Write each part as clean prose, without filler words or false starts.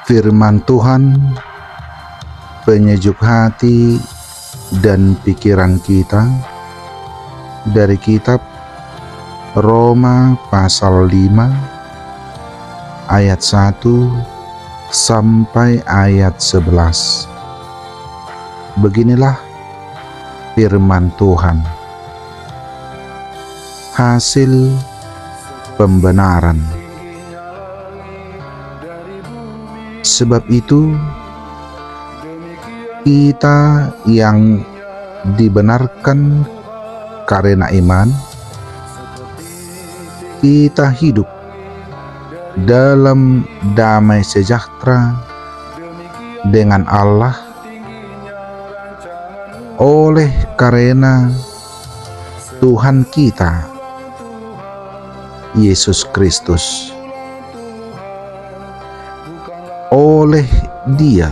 Firman Tuhan, penyejuk hati dan pikiran kita dari kitab Roma pasal 5 ayat 1 sampai ayat 11. Beginilah firman Tuhan. Hasil pembenaran. Sebab itu, kita yang dibenarkan karena iman, kita hidup dalam damai sejahtera dengan Allah oleh karena Tuhan kita, Yesus Kristus. Oleh Dia,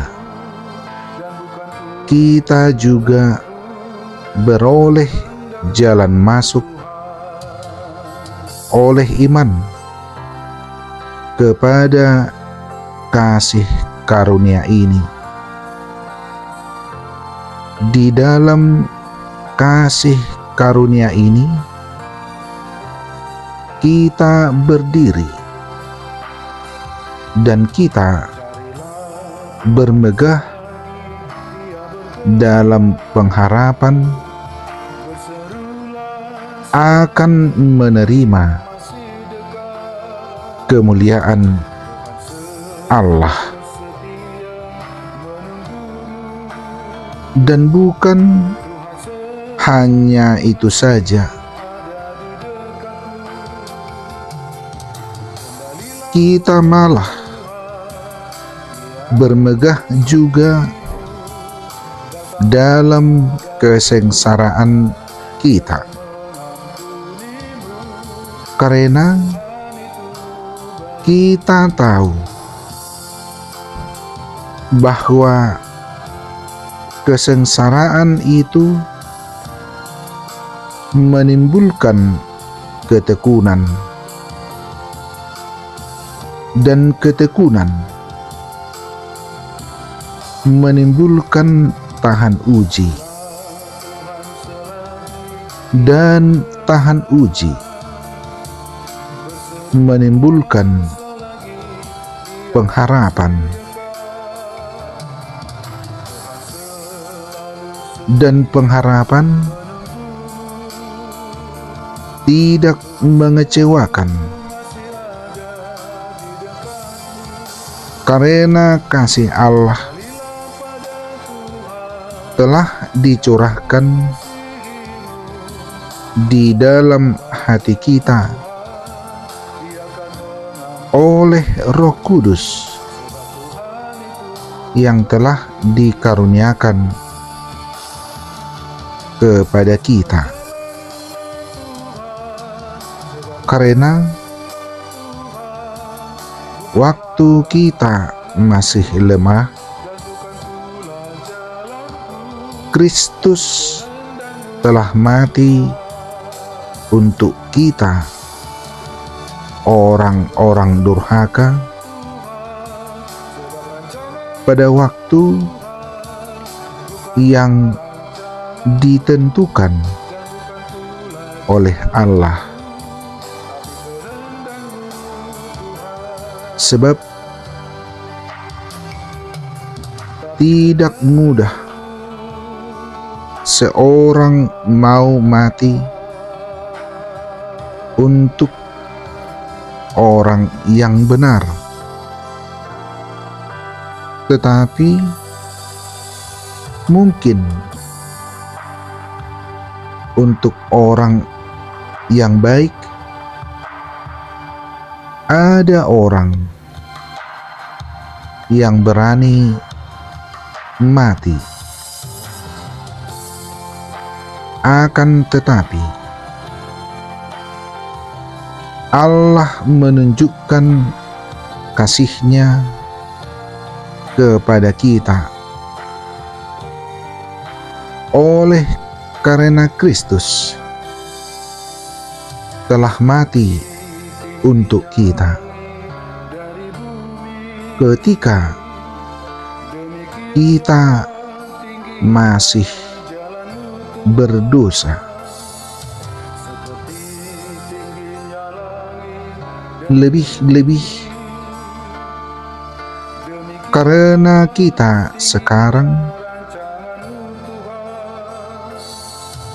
kita juga beroleh jalan masuk oleh iman kepada kasih karunia ini. Di dalam kasih karunia ini, kita berdiri dan kita bermegah dalam pengharapan akan menerima kemuliaan Allah. Dan bukan hanya itu saja, kita malah bermegah juga dalam kesengsaraan kita, karena kita tahu bahwa kesengsaraan itu menimbulkan ketekunan, dan ketekunan menimbulkan tahan uji, dan tahan uji menimbulkan pengharapan, dan pengharapan tidak mengecewakan, karena kasih Allah telah dicurahkan di dalam hati kita oleh Roh Kudus yang telah dikaruniakan kepada kita. Karena waktu kita masih lemah, Kristus telah mati untuk kita, orang-orang durhaka, pada waktu yang ditentukan oleh Allah. Sebab tidak mudah seorang mau mati untuk orang yang benar, tetapi mungkin untuk orang yang baik. Ada orang yang berani mati, akan tetapi Allah menunjukkan kasih-Nya kepada kita oleh karena Kristus telah mati untuk kita. Ketika kita masih berdosa. Lebih-lebih karena kita sekarang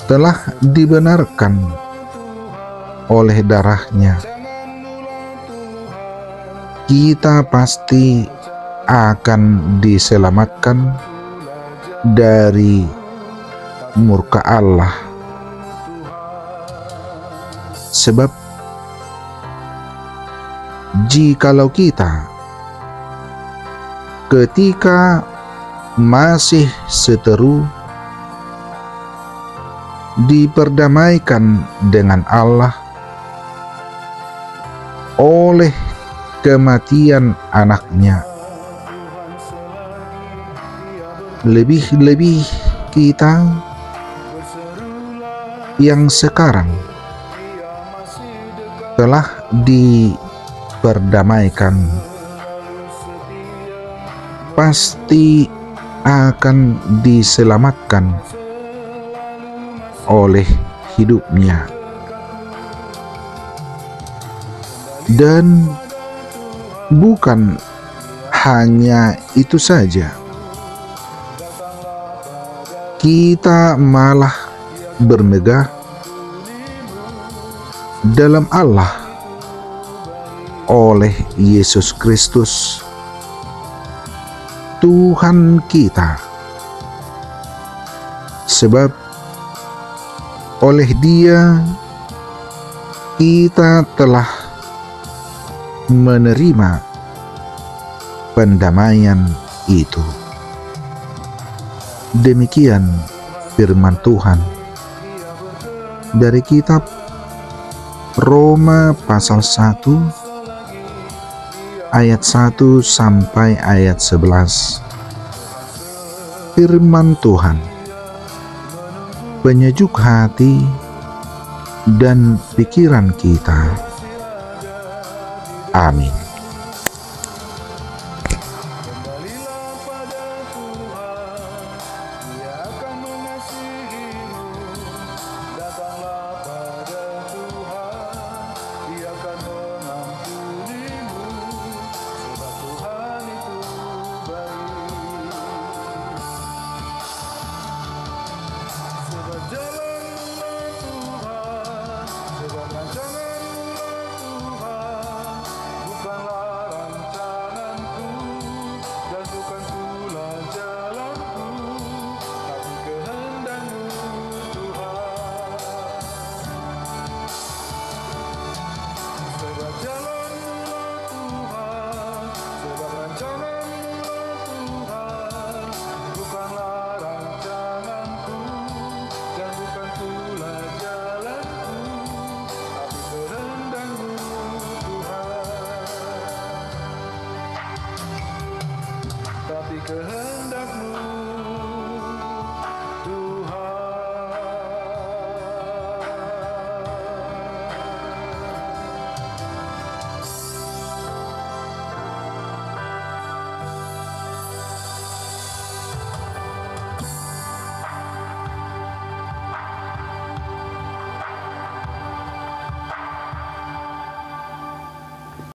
telah dibenarkan oleh darah-Nya, kita pasti akan diselamatkan dari murka Allah. Sebab jikalau kita ketika masih seteru diperdamaikan dengan Allah oleh kematian Anak-Nya, lebih-lebih kita yang sekarang telah diperdamaikan pasti akan diselamatkan oleh hidup-Nya. Dan bukan hanya itu saja, kita malah bermegah dalam Allah oleh Yesus Kristus, Tuhan kita. Sebab oleh Dia kita telah menerima pendamaian itu. Demikian firman Tuhan dari kitab Roma pasal 1 ayat 1 sampai ayat 11. Firman Tuhan penyejuk hati dan pikiran kita. Amin.